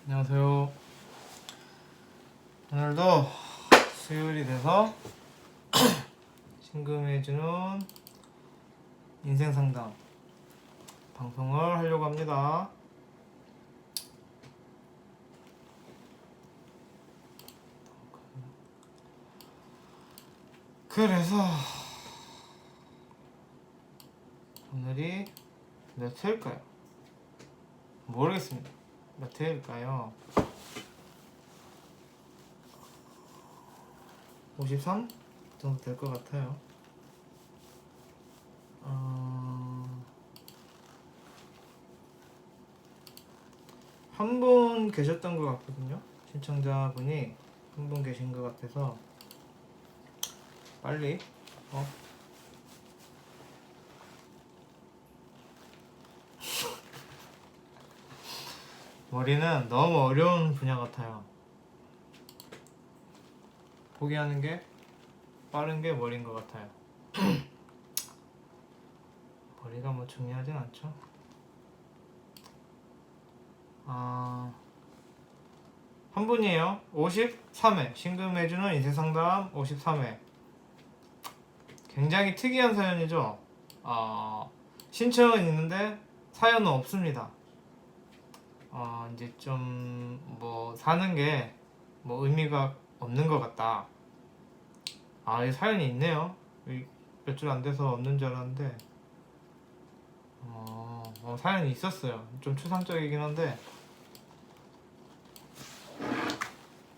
안녕하세요. 오늘도 수요일이 돼서 신금해주는 인생상담 방송을 하려고 합니다. 그래서 오늘이 몇 회일까요? 모르겠습니다. 몇 회일까요? 53 정도 될 것 같아요. 한 분 계셨던 것 같거든요. 신청자분이 한 분 계신 것 같아서 빨리 머리는 너무 어려운 분야 같아요. 포기하는 게 빠른 게 머리인 것 같아요. 머리가 뭐 중요하진 않죠. 한 분이에요. 53회 신금해주는 인생상담 53회. 굉장히 특이한 사연이죠. 신청은 있는데 사연은 없습니다. 이제 좀 뭐 사는 게 뭐 의미가 없는 것 같다. 이 사연이 있네요. 몇 줄 안 돼서 없는 줄 알았는데 사연이 있었어요. 좀 추상적이긴 한데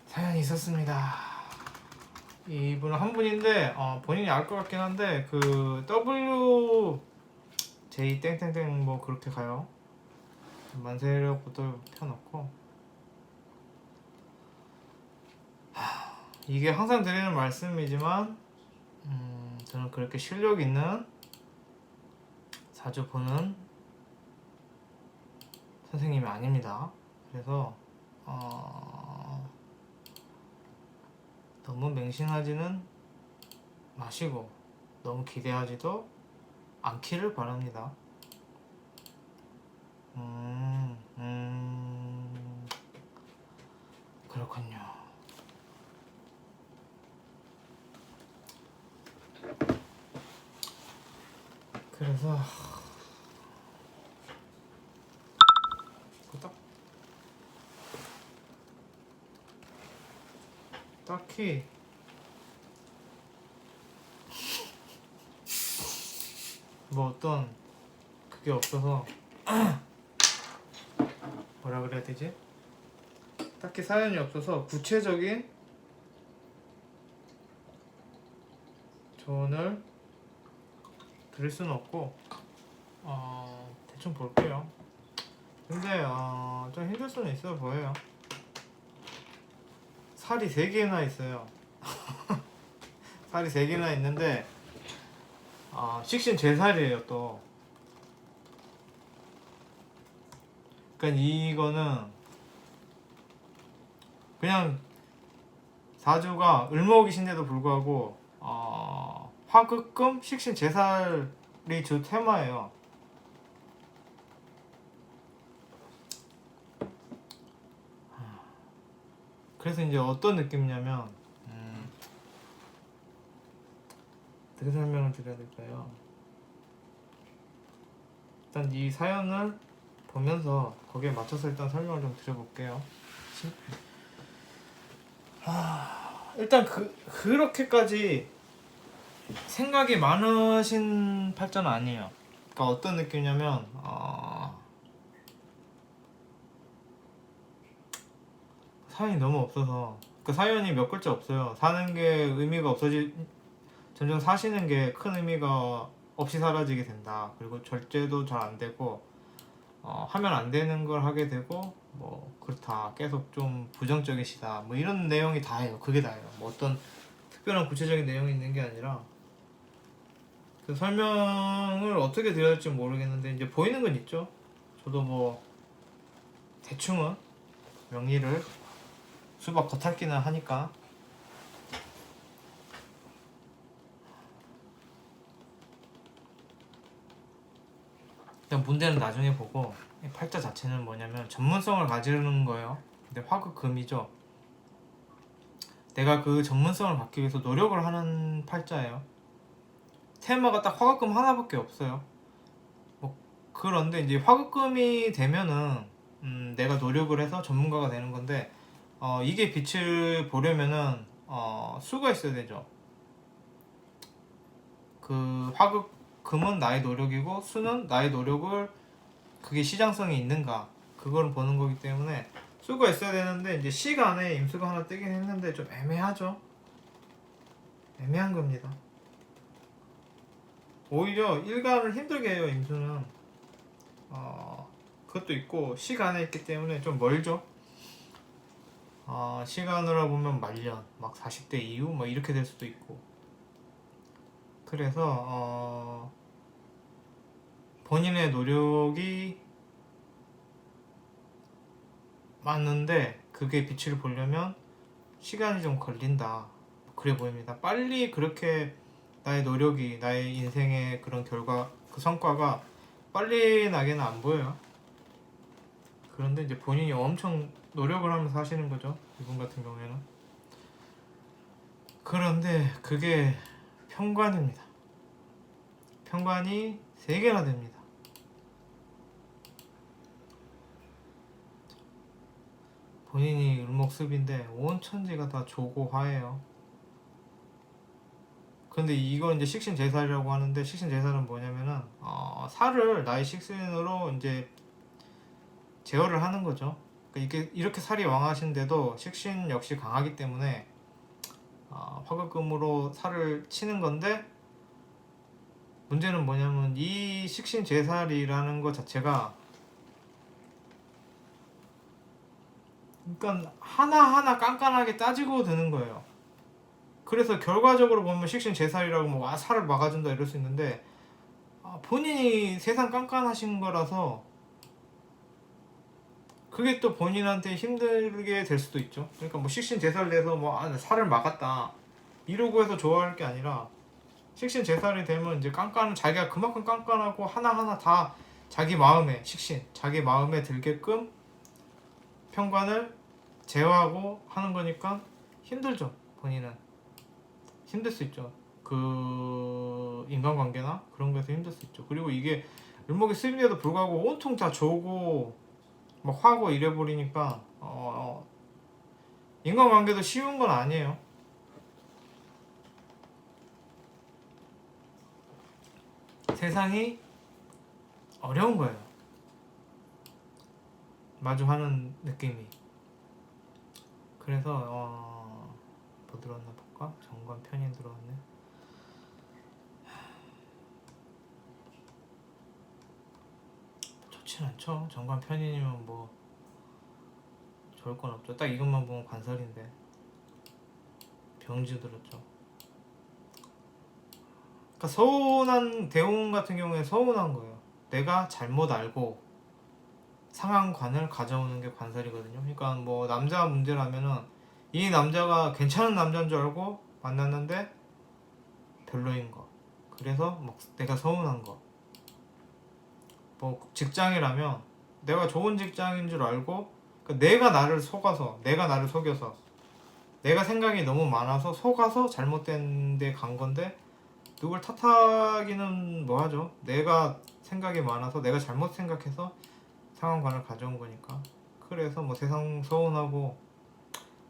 사연이 있었습니다. 이분은 한 분인데 본인이 알 것 같긴 한데 그 WJ 땡땡땡 뭐 그렇게 가요. 만세력부터 펴놓고 이게 항상 드리는 말씀이지만 저는 그렇게 실력 있는 자주 보는 선생님이 아닙니다. 그래서 너무 맹신하지는 마시고 너무 기대하지도 않기를 바랍니다. 그렇군요. 그래서 딱히 뭐 어떤 그게 없어서 뭐라 그래야 되지? 딱히 사연이 없어서 구체적인 조언을 드릴 수는 없고 대충 볼게요. 근데 좀 힘들 수는 있어 보여요. 살이 3개나 있어요. 살이 3개나 있는데 식신 제살이에요 또. 그러니까 이거는 그냥 사주가 을목이신데도 불구하고 화극금 식신 제살이 주 테마예요. 그래서 이제 어떤 느낌이냐면 어떻게 설명을 드려야 될까요? 일단 이 사연을 보면서 거기에 맞춰서 일단 설명을 좀 드려볼게요. 일단 그렇게까지 생각이 많으신 팔자는 아니에요. 그러니까 어떤 느낌이냐면 사연이 너무 없어서 그 사연이 몇 글자 없어요. 사는 게 의미가 점점 사시는 게 큰 의미가 없이 사라지게 된다. 그리고 절제도 잘 안 되고 하면 안 되는 걸 하게 되고 뭐 그렇다. 계속 좀 부정적이시다. 뭐 이런 내용이 다예요. 그게 다예요. 뭐 어떤 특별한 구체적인 내용이 있는 게 아니라 그 설명을 어떻게 드려야 할지 모르겠는데 이제 보이는 건 있죠. 저도 뭐 대충은 명리를 수박 겉핥기는 하니까 문제는 나중에 보고 팔자 자체는 뭐냐면 전문성을 가지는 거예요. 근데 화극금이죠. 내가 그 전문성을 받기 위해서 노력을 하는 팔자예요. 테마가 딱 화극금 하나밖에 없어요. 뭐 그런데 이제 화극금이 되면은 내가 노력을 해서 전문가가 되는 건데 이게 빛을 보려면은 수가 있어야 되죠. 그 화극금은 나의 노력이고 수는 나의 노력을 그게 시장성이 있는가 그걸 보는 거기 때문에 수가 있어야 되는데 이제 시간에 임수가 하나 뜨긴 했는데 좀 애매하죠. 애매한 겁니다. 오히려 일간을 힘들게 해요. 임수는 그것도 있고 시간에 있기 때문에 좀 멀죠. 시간으로 보면 말년 막 40대 이후 뭐 이렇게 될 수도 있고 그래서 본인의 노력이 맞는데 그게 빛을 보려면 시간이 좀 걸린다 그래 보입니다. 빨리 그렇게 나의 노력이 나의 인생의 그런 결과 그 성과가 빨리 나게는 안 보여요. 그런데 이제 본인이 엄청 노력을 하면서 하시는 거죠. 이분 같은 경우에는. 그런데 그게 편관입니다. 편관이 3개나 됩니다. 본인이 을목습인데 온 천지가 다 조고화예요. 근데 이건 이제 식신제살이라고 하는데 식신제살은 뭐냐면은 살을 나의 식신으로 이제 제어를 하는 거죠. 그러니까 이렇게 살이 왕하신데도 식신 역시 강하기 때문에 화극금으로 살을 치는 건데 문제는 뭐냐면 이 식신제살이라는 것 자체가 그러니까 하나하나 깐깐하게 따지고 드는 거예요. 그래서 결과적으로 보면 식신제살이라고 뭐 살을 막아준다 이럴 수 있는데 본인이 세상 깐깐하신 거라서 그게 또 본인한테 힘들게 될 수도 있죠. 그러니까 뭐 식신제살 내서 뭐 살을 막았다 이러고 해서 좋아할 게 아니라 식신제살이 되면 이제 자기가 그만큼 깐깐하고 하나하나 다 자기 마음에 자기 마음에 들게끔 편관을 제어하고 하는 거니까 힘들죠. 본인은 힘들 수 있죠. 그 인간관계나 그런 거에서 힘들 수 있죠. 그리고 이게 을목이 습인데도 불구하고 온통 다 조고 막 화고 이래버리니까 인간관계도 쉬운 건 아니에요. 세상이 어려운 거예요. 마주하는 느낌이. 그래서 뭐 들었나 볼까? 정관 편인 들어왔네. 좋진 않죠. 정관 편인이면 뭐 좋을 건 없죠. 딱 이것만 보면 관설인데 병지 들었죠. 그러니까 서운한 대웅 같은 경우에 서운한 거예요. 내가 잘못 알고 상황관을 가져오는 게 관설이거든요. 그러니까 뭐 남자 문제라면은 이 남자가 괜찮은 남자인 줄 알고 만났는데 별로인 거. 그래서 막 내가 서운한 거. 뭐 직장이라면 내가 좋은 직장인 줄 알고 그러니까 내가 나를 속여서 내가 생각이 너무 많아서 속아서 잘못된 데 간 건데 누굴 탓하기는 뭐하죠. 내가 생각이 많아서 내가 잘못 생각해서 상황관을 가져온 거니까. 그래서 뭐 세상 서운하고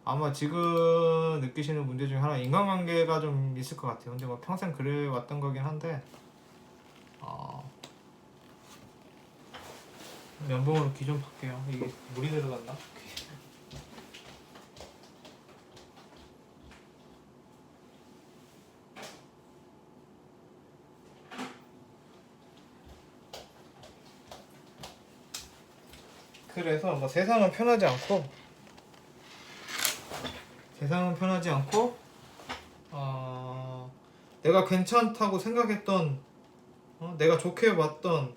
아마 지금 느끼시는 문제 중에 하나 인간관계가 좀 있을 것 같아요. 근데 뭐 평생 그래 왔던 거긴 한데 면봉으로 귀 좀 팔게요. 이게 물이 들어갔나? 그래서 뭐 세상은 편하지 않고 내가 괜찮다고 생각했던 내가 좋게 봤던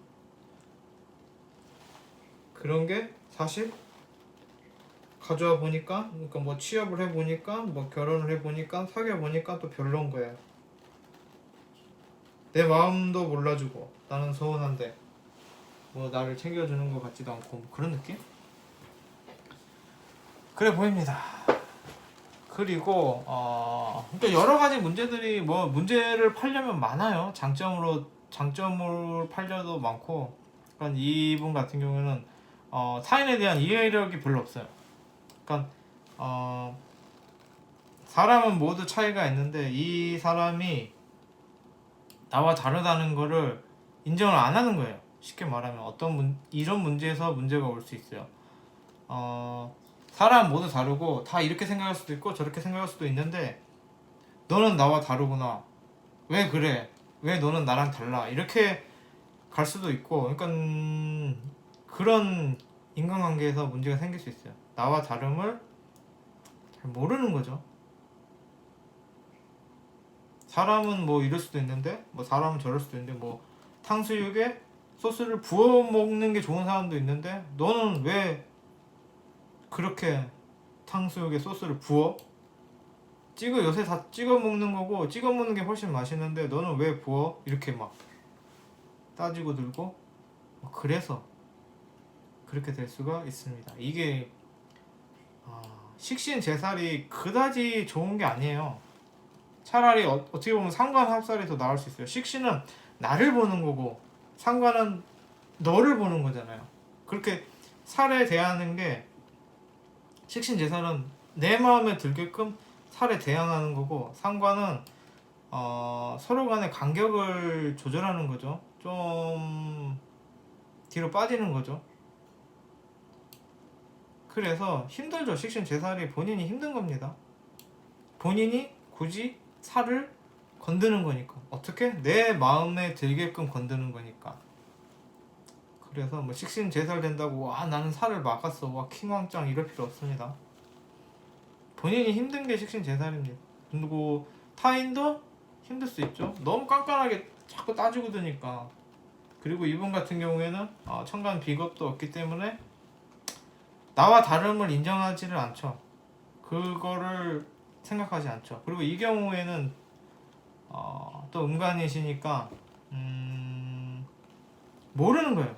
그런 게 사실 가져와 보니까 그러니까 뭐 취업을 해보니까 뭐 결혼을 해보니까 사귀어보니까 또 별로인 거예요. 내 마음도 몰라주고 나는 서운한데 뭐 나를 챙겨주는 것 같지도 않고 뭐 그런 느낌? 그래 보입니다. 그리고 그러니까 여러 가지 문제들이 뭐 문제를 팔려면 많아요. 장점을 팔려도 많고, 그러니까 이분 같은 경우에는 타인에 대한 이해력이 별로 없어요. 그러니까 사람은 모두 차이가 있는데 이 사람이 나와 다르다는 거를 인정을 안 하는 거예요. 쉽게 말하면 이런 문제에서 문제가 올 수 있어요. 사람 모두 다르고 다 이렇게 생각할 수도 있고 저렇게 생각할 수도 있는데 너는 나와 다르구나. 왜 그래? 왜 너는 나랑 달라? 이렇게 갈 수도 있고, 그러니까 그런 인간관계에서 문제가 생길 수 있어요. 나와 다름을 잘 모르는 거죠. 사람은 뭐 이럴 수도 있는데, 뭐 사람은 저럴 수도 있는데, 뭐 탕수육에 소스를 부어 먹는 게 좋은 사람도 있는데, 너는 왜 그렇게 탕수육에 소스를 부어? 요새 다 찍어 먹는 거고, 찍어 먹는 게 훨씬 맛있는데, 너는 왜 부어? 이렇게 막 따지고 들고, 그래서 그렇게 될 수가 있습니다. 이게 식신제살이 그다지 좋은 게 아니에요. 차라리 어떻게 보면 상관합살이 더 나을 수 있어요. 식신은 나를 보는 거고 상관은 너를 보는 거잖아요. 그렇게 살에 대하는 게, 식신제살은 내 마음에 들게끔 살에 대항하는 거고, 상관은 서로 간의 간격을 조절하는 거죠. 좀 뒤로 빠지는 거죠. 그래서 힘들죠. 식신제살이 본인이 힘든 겁니다. 본인이 굳이 살을 건드는 거니까. 어떻게? 내 마음에 들게끔 건드는 거니까. 그래서 뭐 식신제살 된다고 와 나는 살을 막았어 와 킹왕짱 이럴 필요 없습니다. 본인이 힘든 게 식신제살입니다. 그리고 타인도 힘들 수 있죠. 너무 깐깐하게 자꾸 따지고 드니까. 그리고 이분 같은 경우에는 천간 비겁도 없기 때문에 나와 다름을 인정하지를 않죠. 그거를 생각하지 않죠. 그리고 이 경우에는 또 음간이시니까 모르는 거예요.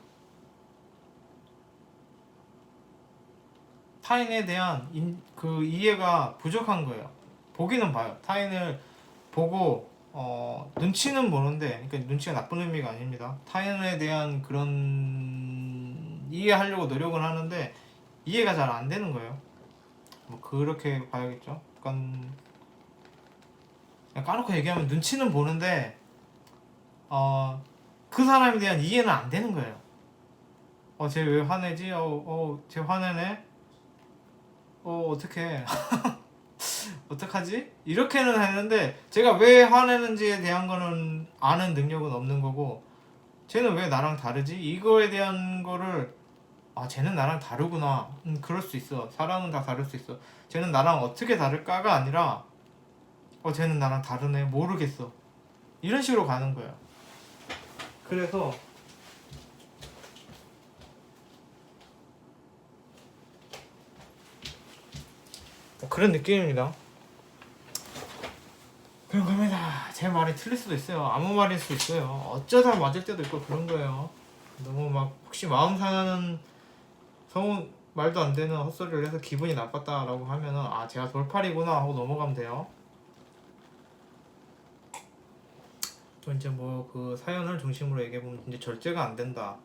타인에 대한 그 이해가 부족한 거예요. 보기는 봐요. 타인을 보고 눈치는 보는데, 그러니까 눈치가 나쁜 의미가 아닙니다. 타인에 대한 그런 이해하려고 노력은 하는데 이해가 잘 안 되는 거예요. 뭐 그렇게 봐야겠죠. 그러니까 까놓고 얘기하면 눈치는 보는데 그 사람에 대한 이해는 안 되는 거예요. 쟤 왜 화내지? 쟤 화내네? 어떡해. 어떡하지? 이렇게는 했는데 제가 왜 화내는지에 대한 거는 아는 능력은 없는 거고, 쟤는 왜 나랑 다르지? 이거에 대한 거를 쟤는 나랑 다르구나. 그럴 수 있어. 사람은 다 다를 수 있어. 쟤는 나랑 어떻게 다를까가 아니라 쟤는 나랑 다르네. 모르겠어. 이런 식으로 가는 거예요. 그래서 그런 느낌입니다. 그런 겁니다. 제 말이 틀릴 수도 있어요. 아무 말일 수도 있어요. 어쩌다 맞을 때도 있고 그런 거예요. 너무 막 혹시 마음 상하는 말도 안 되는 헛소리를 해서 기분이 나빴다라고 하면은 제가 돌팔이구나 하고 넘어가면 돼요. 또 이제 뭐 그 사연을 중심으로 얘기해보면 이제 절제가 안 된다.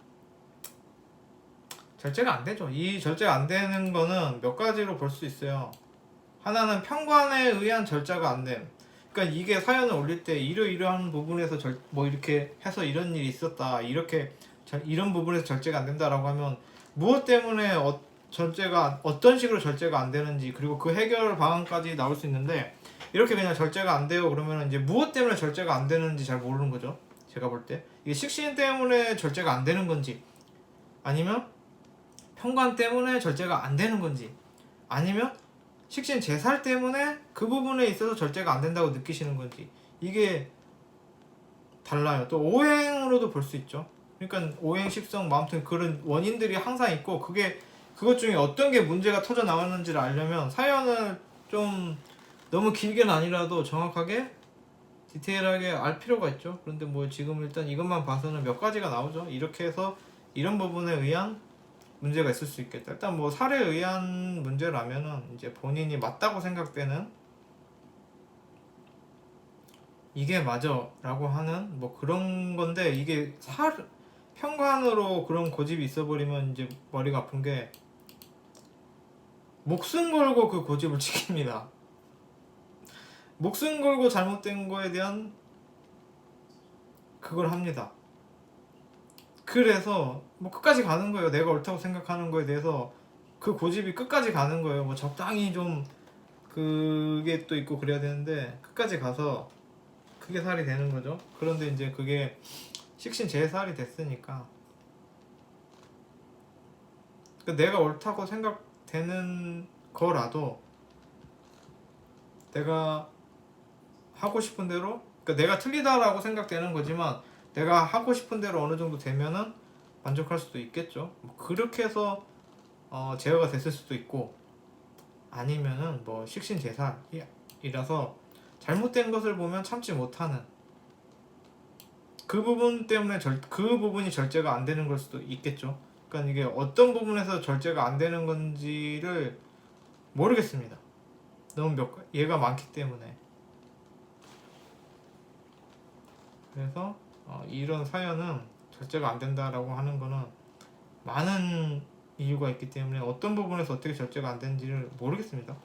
절제가 안 되죠. 이 절제가 안 되는 거는 몇 가지로 볼 수 있어요. 하나는 편관에 의한 절제가 안 됨. 그러니까 이게 사연을 올릴 때 이러이러한 부분에서 뭐 이렇게 해서 이런 일이 있었다. 이런 부분에서 절제가 안 된다라고 하면 무엇 때문에 절제가 어떤 식으로 절제가 안 되는지, 그리고 그 해결 방안까지 나올 수 있는데, 이렇게 그냥 절제가 안 돼요 그러면 이제 무엇 때문에 절제가 안 되는지 잘 모르는 거죠. 제가 볼 때 이게 식신 때문에 절제가 안 되는 건지, 아니면 편관 때문에 절제가 안 되는 건지, 아니면 식신 제살 때문에 그 부분에 있어서 절제가 안 된다고 느끼시는 건지, 이게 달라요. 또 오행으로도 볼 수 있죠. 그러니까 오행 식성 뭐 아무튼 그런 원인들이 항상 있고, 그것 중에 어떤 게 문제가 터져 나왔는지를 알려면 사연을 좀 너무 길게는 아니라도 정확하게 디테일하게 알 필요가 있죠. 그런데 뭐 지금 일단 이것만 봐서는 몇 가지가 나오죠. 이렇게 해서 이런 부분에 의한 문제가 있을 수 있겠다. 일단 뭐 살에 의한 문제라면은 이제 본인이 맞다고 생각되는 이게 맞아라고 하는 뭐 그런 건데, 이게 살 편관으로 그런 고집이 있어버리면 이제 머리가 아픈 게, 목숨 걸고 그 고집을 지킵니다. 목숨 걸고 잘못된 거에 대한 그걸 합니다. 그래서 뭐 끝까지 가는 거예요. 내가 옳다고 생각하는 거에 대해서 그 고집이 끝까지 가는 거예요. 뭐 적당히 좀 그게 또 있고 그래야 되는데, 끝까지 가서 그게 살이 되는 거죠. 그런데 이제 그게 식신제살이 됐으니까, 내가 옳다고 생각되는 거라도 내가 하고 싶은 대로, 내가 틀리다라고 생각되는 거지만 내가 하고 싶은 대로 어느 정도 되면은 만족할 수도 있겠죠. 뭐 그렇게 해서 제어가 됐을 수도 있고, 아니면은 뭐 식신제살이라서 잘못된 것을 보면 참지 못하는 그 부분 때문에 그 부분이 절제가 안 되는 걸 수도 있겠죠. 그러니까 이게 어떤 부분에서 절제가 안 되는 건지를 모르겠습니다. 너무 얘가 많기 때문에. 그래서 이런 사연은 절제가 안 된다라고 하는 거는 많은 이유가 있기 때문에 어떤 부분에서 어떻게 절제가 안 되는지를 모르겠습니다.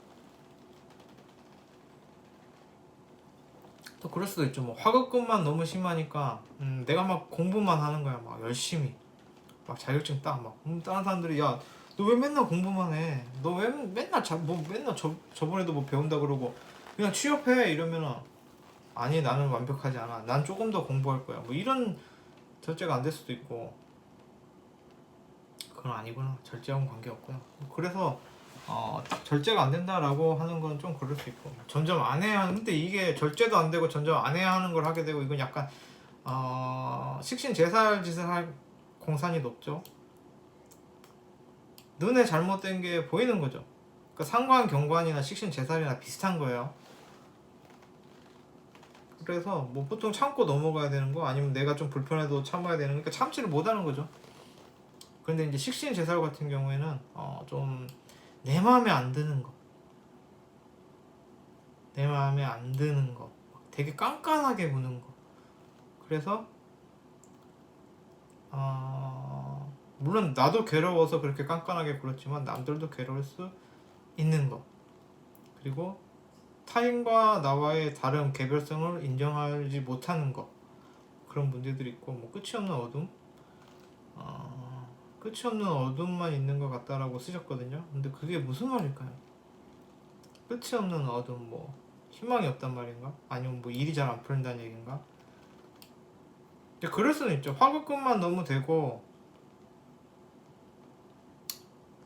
또 그럴 수도 있죠. 뭐 화급금만 너무 심하니까 내가 막 공부만 하는 거야. 막 열심히 막 자격증 딱 막 다른 사람들이, 야 너 왜 맨날 공부만 해? 너 왜 맨날 뭐 맨날 저번에도 뭐 배운다 그러고 그냥 취업해 이러면은, 아니 나는 완벽하지 않아. 난 조금 더 공부할 거야. 뭐 이런 절제가 안 될 수도 있고. 그건 아니구나. 절제하고는 관계없구나. 그래서 절제가 안 된다라고 하는 건 좀 그럴 수 있고, 점점 안 해야 하는, 근데 이게 절제도 안 되고 점점 안 해야 하는 걸 하게 되고, 이건 약간 식신제살 짓을 할 공산이 높죠. 눈에 잘못된 게 보이는 거죠. 그러니까 상관경관이나 식신제살이나 비슷한 거예요. 그래서 뭐 보통 참고 넘어가야 되는 거, 아니면 내가 좀 불편해도 참아야 되는 거, 그러니까 참지를 못하는 거죠. 그런데 이제 식신제살 같은 경우에는 좀 내 마음에 안 드는 거, 내 마음에 안 드는 거, 되게 깐깐하게 보는 거. 그래서 물론 나도 괴로워서 그렇게 깐깐하게 굴었지만 남들도 괴로울 수 있는 거. 그리고 타인과 나와의 다른 개별성을 인정하지 못하는 거. 그런 문제들이 있고, 뭐 끝이 없는 어둠, 끝이 없는 어둠만 있는 것 같다라고 쓰셨거든요. 근데 그게 무슨 말일까요? 끝이 없는 어둠, 뭐 희망이 없단 말인가? 아니면 뭐 일이 잘 안 풀린다는 얘기인가? 근데 그럴 수는 있죠. 화급금만 너무 되고,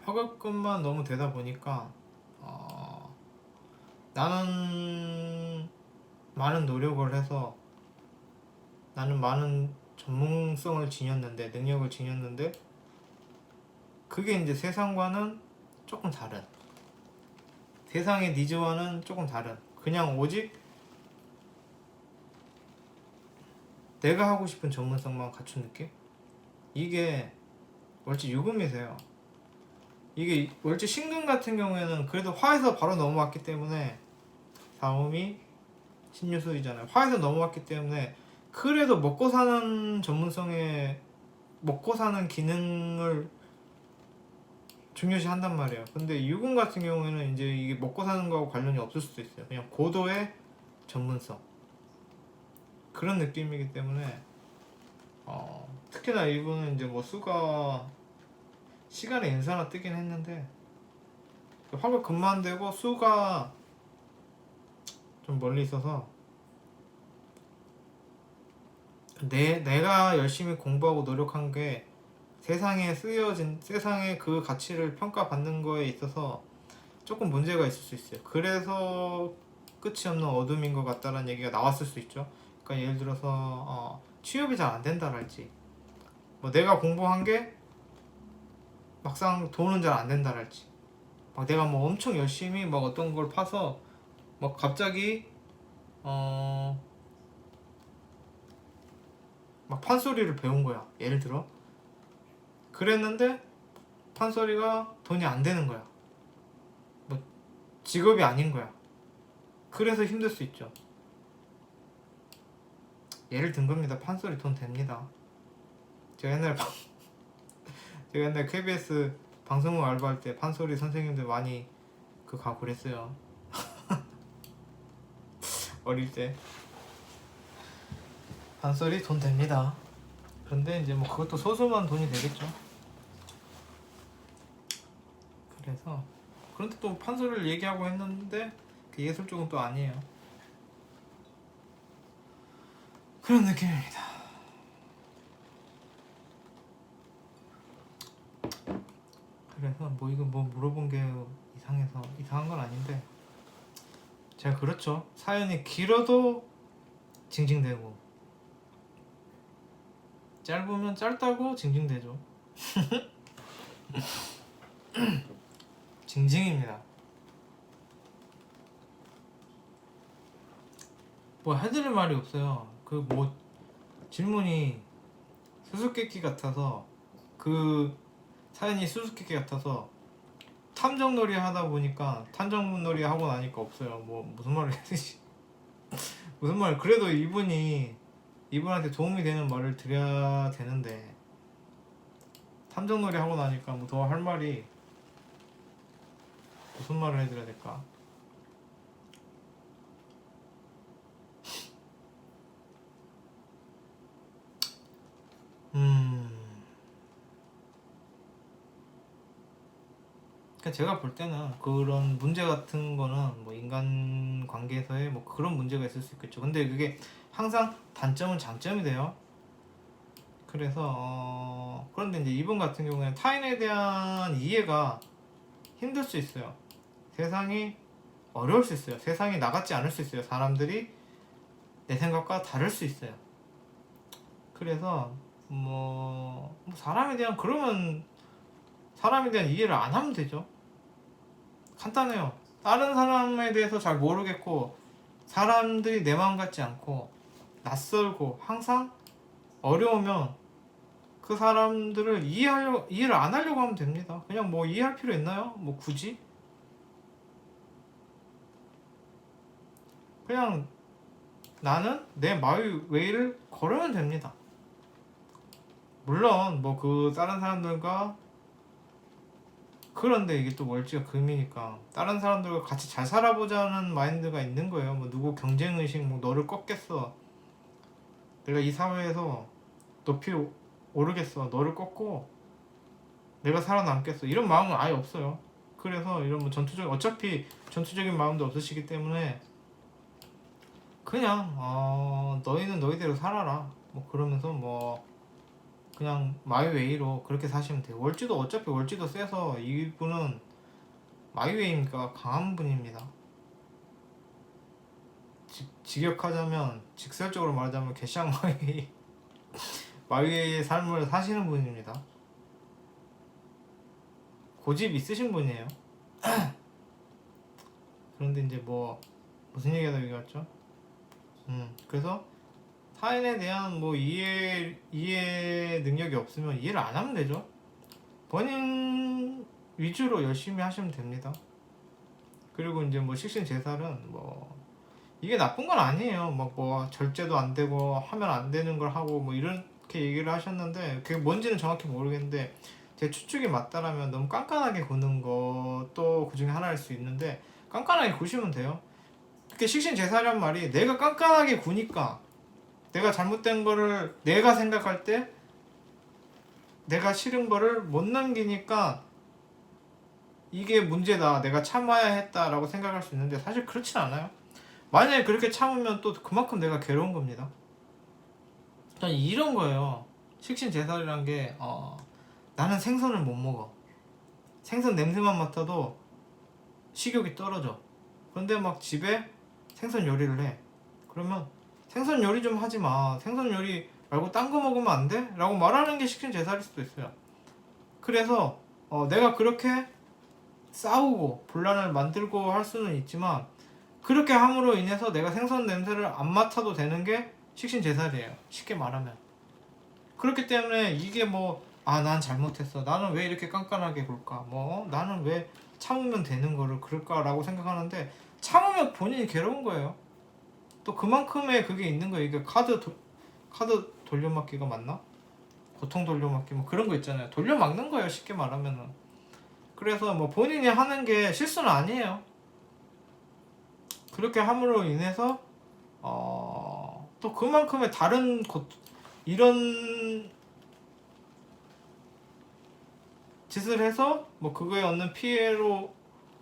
화급금만 너무 되다 보니까 나는 많은 노력을 해서, 나는 많은 전문성을 지녔는데, 능력을 지녔는데, 그게 이제 세상과는 조금 다른, 세상의 니즈와는 조금 다른, 그냥 오직 내가 하고 싶은 전문성만 갖춘 느낌? 이게 월지 유금이세요. 이게 월지 신금 같은 경우에는 그래도 화에서 바로 넘어왔기 때문에, 다음이 신유술이잖아요. 화에서 넘어왔기 때문에 그래도 먹고 사는 전문성에, 먹고 사는 기능을 중요시 한단 말이에요. 근데 유금 같은 경우에는 이제 이게 먹고 사는 거하고 관련이 없을 수도 있어요. 그냥 고도의 전문성, 그런 느낌이기 때문에 특히나 이분은 이제 뭐 수가 시간에 인사나 뜨긴 했는데, 화가 금만 되고 수가 좀 멀리 있어서, 내가 열심히 공부하고 노력한 게 세상에 쓰여진, 세상에 그 가치를 평가받는 거에 있어서 조금 문제가 있을 수 있어요. 그래서 끝이 없는 어둠인 것 같다라는 얘기가 나왔을 수 있죠. 그러니까 예를 들어서 취업이 잘 안 된다랄지, 뭐 내가 공부한 게 막상 돈은 잘 안 된다랄지, 막 내가 뭐 엄청 열심히 막 어떤 걸 파서 막 갑자기 막 판소리를 배운 거야. 예를 들어 그랬는데 판소리가 돈이 안 되는 거야. 뭐 직업이 아닌 거야. 그래서 힘들 수 있죠. 예를 든 겁니다. 판소리 돈 됩니다. 제가 옛날에 제가 옛날 KBS 방송국 알바할 때 판소리 선생님들 많이 가고 그랬어요. 어릴 때 판소리 돈 됩니다. 그런데 이제 뭐 그것도 소소한 돈이 되겠죠. 그래서 그런데 또 판소리를 얘기하고 했는데 그 예술 쪽은 또 아니에요. 그런 느낌입니다. 그래서 뭐 이거 뭐 물어본 게 이상해서 이상한 건 아닌데 제가 그렇죠. 사연이 길어도 징징대고 짧으면 짧다고 징징대죠. 징징입니다. 뭐 해드릴 말이 없어요. 그 뭐 질문이 수수께끼 같아서 그 사연이 수수께끼 같아서 탐정놀이 하다 보니까 탐정놀이 하고 나니까 없어요. 뭐 무슨 말을 해야 되지? 무슨 말? 그래도 이분한테 도움이 되는 말을 드려야 되는데 탐정놀이 하고 나니까 뭐 더 할 말이 무슨 말을 해드려야 될까? 그러니까 제가 볼 때는 그런 문제 같은 거는 뭐 인간 관계에서의 뭐 그런 문제가 있을 수 있겠죠. 근데 그게 항상 단점은 장점이 돼요. 그래서 그런데 이제 이분 같은 경우에는 타인에 대한 이해가 힘들 수 있어요. 세상이 어려울 수 있어요. 세상이 나같지 않을 수 있어요. 사람들이 내 생각과 다를 수 있어요. 그래서 뭐 사람에 대한 그러면 사람에 대한 이해를 안 하면 되죠. 간단해요. 다른 사람에 대해서 잘 모르겠고 사람들이 내 마음 같지 않고 낯설고 항상 어려우면 그 사람들을 이해를 안 하려고 하면 됩니다. 그냥 뭐 이해할 필요 있나요? 뭐 굳이? 그냥 나는 내 마이웨이를 걸으면 됩니다. 물론 뭐 그 다른 사람들과 그런데 이게 또 월지가 금이니까 다른 사람들과 같이 잘 살아보자는 마인드가 있는 거예요. 뭐 누구 경쟁의식, 뭐 너를 꺾겠어, 내가 이 사회에서 높이 오르겠어, 너를 꺾고 내가 살아남겠어, 이런 마음은 아예 없어요. 그래서 이런 뭐 어차피 전투적인 마음도 없으시기 때문에 그냥 너희는 너희대로 살아라 뭐 그러면서 뭐 그냥 마이웨이로 그렇게 사시면 돼요. 어차피 월지도 세서 이분은 마이웨이니까 강한 분입니다. 직역하자면 직설적으로 말하자면 개샹 마이웨이 마이웨이의 삶을 사시는 분입니다. 고집 있으신 분이에요. 그런데 이제 뭐 무슨 얘기하다 여기 왔죠? 그래서 타인에 대한 뭐 이해 능력이 없으면 이해를 안 하면 되죠. 본인 위주로 열심히 하시면 됩니다. 그리고 이제 뭐 식신제살은 뭐 이게 나쁜 건 아니에요. 막 뭐 절제도 안 되고 하면 안 되는 걸 하고 뭐 이렇게 얘기를 하셨는데 그게 뭔지는 정확히 모르겠는데 제 추측이 맞다라면 너무 깐깐하게 구는 것도 그 중에 하나일 수 있는데 깐깐하게 구시면 돼요. 그렇게 식신제살이란 말이 내가 깐깐하게 구니까 내가 잘못된 거를 내가 생각할 때 내가 싫은 거를 못 남기니까 이게 문제다, 내가 참아야 했다라고 생각할 수 있는데 사실 그렇진 않아요. 만약에 그렇게 참으면 또 그만큼 내가 괴로운 겁니다. 그러니까 이런 거예요. 식신제살이란 게 나는 생선을 못 먹어. 생선 냄새만 맡아도 식욕이 떨어져. 그런데 막 집에 생선 요리를 해. 그러면 생선 요리 좀 하지 마, 생선 요리 말고 딴 거 먹으면 안 돼? 라고 말하는 게 식신제살일 수도 있어요. 그래서 내가 그렇게 싸우고 분란을 만들고 할 수는 있지만 그렇게 함으로 인해서 내가 생선 냄새를 안 맡아도 되는 게 식신제살이에요. 쉽게 말하면. 그렇기 때문에 이게 뭐 아, 난 잘못했어. 나는 왜 이렇게 깐깐하게 굴까? 나는 왜 참으면 되는 거를 그럴까라고 생각하는데 참으면 본인이 괴로운 거예요. 또 그만큼의 그게 있는 거예요. 이게 카드 돌려막기가 맞나? 고통 돌려막기 뭐 그런 거 있잖아요. 돌려막는 거예요. 쉽게 말하면은. 그래서 뭐 본인이 하는 게 실수는 아니에요. 그렇게 함으로 인해서 또 그만큼의 이런 짓을 해서 뭐 그거에 얻는 피해로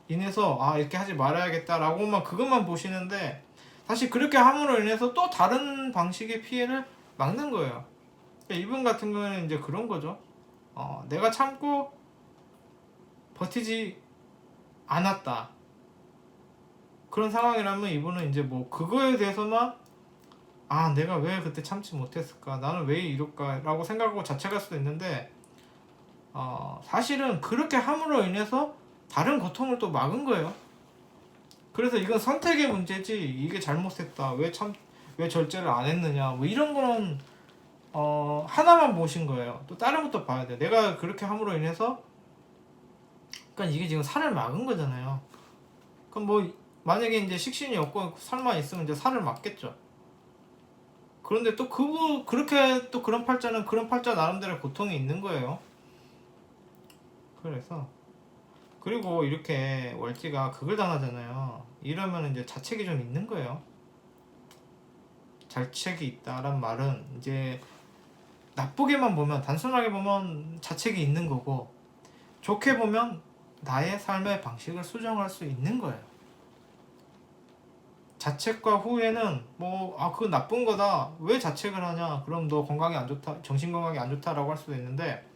인해서 아, 이렇게 하지 말아야겠다라고만 그것만 보시는데 사실 그렇게 함으로 인해서 또 다른 방식의 피해를 막는 거예요. 그러니까 이분 같은 경우는 이제 그런 거죠. 내가 참고 버티지 않았다. 그런 상황이라면 이분은 이제 뭐 그거에 대해서만 아, 내가 왜 그때 참지 못했을까? 나는 왜 이럴까? 라고 생각하고 자책할 수도 있는데 사실은 그렇게 함으로 인해서 다른 고통을 또 막은 거예요. 그래서 이건 선택의 문제지 이게 잘못했다. 왜 절제를 안 했느냐. 뭐 이런 거는 하나만 보신 거예요. 또 다른 것도 봐야 돼. 내가 그렇게 함으로 인해서 그러니까 이게 지금 살을 막은 거잖아요. 그럼 뭐 만약에 이제 식신이 없고 살만 있으면 이제 살을 막겠죠. 그런데 또 그렇게 또 그런 팔자는 그런 팔자 나름대로 고통이 있는 거예요. 그래서 그리고 이렇게 월지가 극을 당하잖아요. 이러면 이제 자책이 좀 있는 거예요. 자책이 있다란 말은 이제 나쁘게만 보면 단순하게 보면 자책이 있는 거고 좋게 보면 나의 삶의 방식을 수정할 수 있는 거예요. 자책과 후회는 그거 나쁜 거다. 왜 자책을 하냐? 그럼 너 건강이 안 좋다, 정신 건강이 안 좋다라고 할 수도 있는데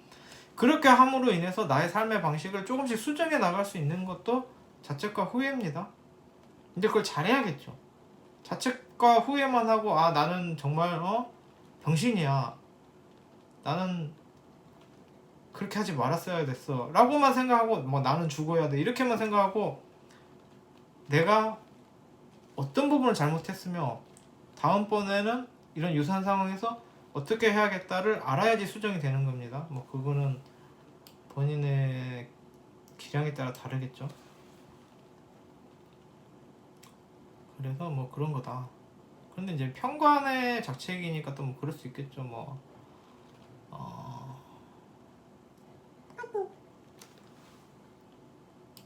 그렇게 함으로 인해서 나의 삶의 방식을 조금씩 수정해 나갈 수 있는 것도 자책과 후회입니다. 근데 그걸 잘해야겠죠. 자책과 후회만 하고 아, 나는 정말 병신이야. 나는 그렇게 하지 말았어야 됐어. 라고만 생각하고 뭐 나는 죽어야 돼. 이렇게만 생각하고 내가 어떤 부분을 잘못했으며 다음번에는 이런 유사한 상황에서 어떻게 해야겠다를 알아야지 수정이 되는 겁니다. 뭐 그거는 본인의 기량에 따라 다르겠죠. 그래서 뭐 그런 거다. 그런데 이제 편관의 작책이니까 또 뭐 그럴 수 있겠죠.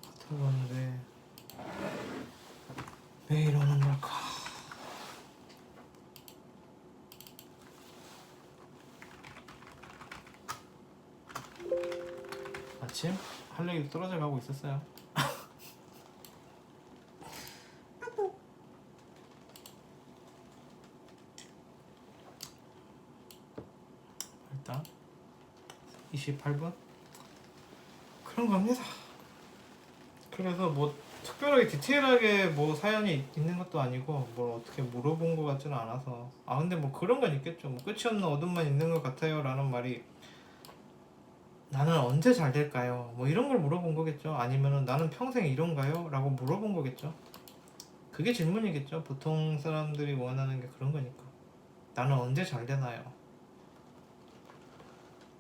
같은 왜 이러는 걸까? 마침 활력이 떨어져 가고 있었어요. 일단 28분 그런 겁니다. 그래서 뭐 특별하게 디테일하게 뭐 사연이 있는 것도 아니고 뭘 어떻게 물어본 것 같지는 않아서 근데 뭐 그런 건 있겠죠. 뭐 끝이 없는 어둠만 있는 것 같아요 라는 말이 나는 언제 잘 될까요? 뭐 이런 걸 물어본 거겠죠. 아니면은 나는 평생 이런가요? 라고 물어본 거겠죠. 그게 질문이겠죠. 보통 사람들이 원하는 게 그런 거니까. 나는 언제 잘 되나요?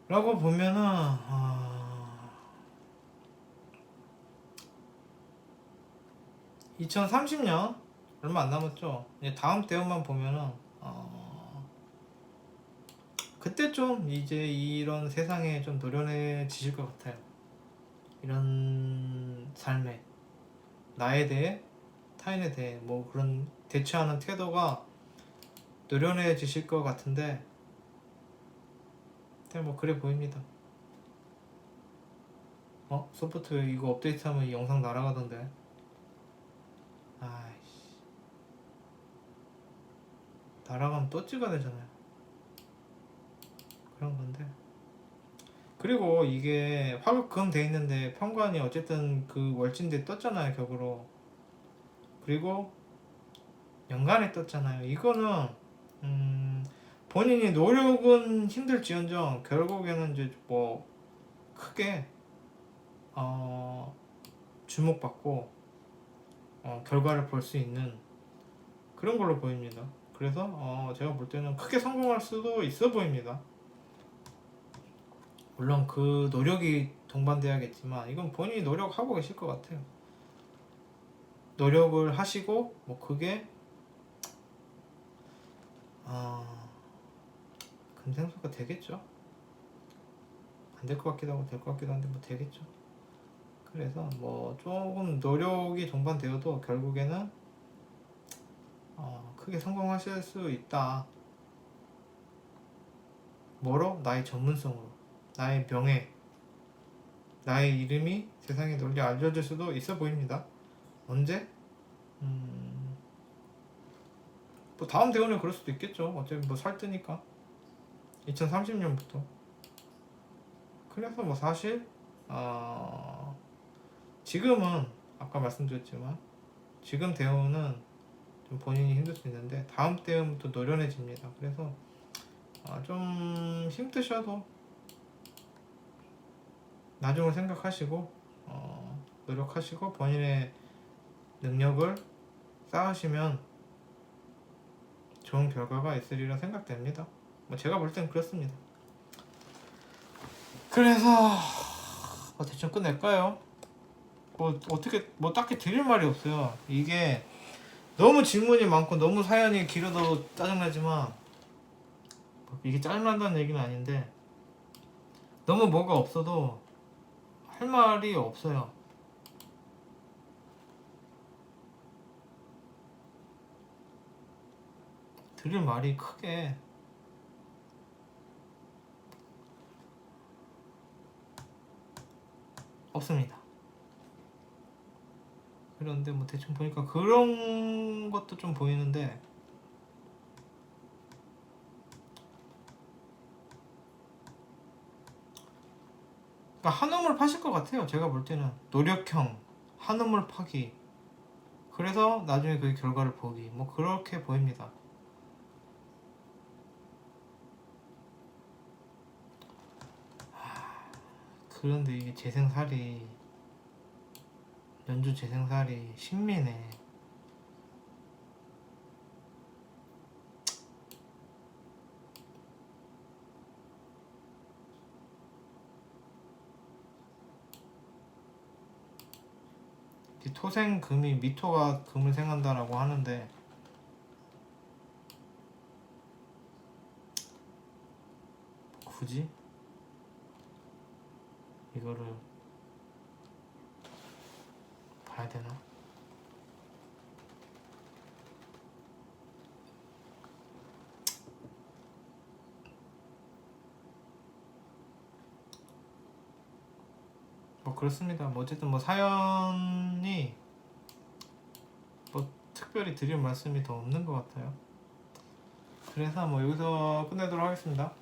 라고 보면은 2030년 얼마 안 남았죠. 이제 다음 대운만 보면은 그때 좀 이제 이런 세상에 좀 노련해지실 것 같아요. 이런 삶에 나에 대해 타인에 대해 뭐 그런 대처하는 태도가 노련해지실 것 같은데 뭐 그래 보입니다. 소프트웨어 이거 업데이트하면 이 영상 날아가던데. 아이씨, 날아가면 또 찍어야 되잖아요. 그런 건데. 그리고 이게 화급금 돼 있는데 편관이 어쨌든 그 월진대 떴잖아요, 격으로. 그리고 연간에 떴잖아요. 이거는 본인이 노력은 힘들지언정 결국에는 이제 뭐 크게 주목받고 결과를 볼 수 있는 그런 걸로 보입니다. 그래서 제가 볼 때는 크게 성공할 수도 있어 보입니다. 물론 그 노력이 동반돼야겠지만 이건 본인이 노력하고 계실 것 같아요. 노력을 하시고 뭐 그게 금생소가 되겠죠. 안 될 것 같기도 하고 될 것 같기도 한데 뭐 되겠죠. 그래서 뭐 조금 노력이 동반되어도 결국에는 크게 성공하실 수 있다. 뭐로? 나의 전문성으로, 나의 명예, 나의 이름이 세상에 널리 알려질 수도 있어 보입니다. 언제? 뭐 다음 대원에 그럴 수도 있겠죠. 어차피 뭐 살뜨니까 2030년부터. 그래서 뭐 사실 지금은 아까 말씀드렸지만 지금 대우는 좀 본인이 힘들 수 있는데 다음 대우부터 노련해집니다. 그래서 좀 힘드셔도 나중을 생각하시고 노력하시고 본인의 능력을 쌓으시면 좋은 결과가 있으리라 생각됩니다. 뭐 제가 볼 땐 그렇습니다. 그래서 뭐 대충 끝낼까요? 뭐 어떻게 뭐 딱히 드릴 말이 없어요. 이게 너무 질문이 많고 너무 사연이 길어도 짜증나지만 이게 짜증난다는 얘기는 아닌데 너무 뭐가 없어도 할 말이 없어요. 드릴 말이 크게 없습니다. 그런데 뭐 대충 보니까 그런 것도 좀 보이는데 그러니까 한우물 파실 것 같아요. 제가 볼 때는 노력형 한우물 파기, 그래서 나중에 그 결과를 보기, 뭐 그렇게 보입니다. 그런데 이게 재생살이, 연주 재생살이 신미네. 토생금이 미토가 금을 생한다라고 하는데 굳이 이거를 봐야 되나? 뭐 그렇습니다. 뭐 어쨌든 뭐 사연이 뭐 특별히 드릴 말씀이 더 없는 것 같아요. 그래서 뭐 여기서 끝내도록 하겠습니다.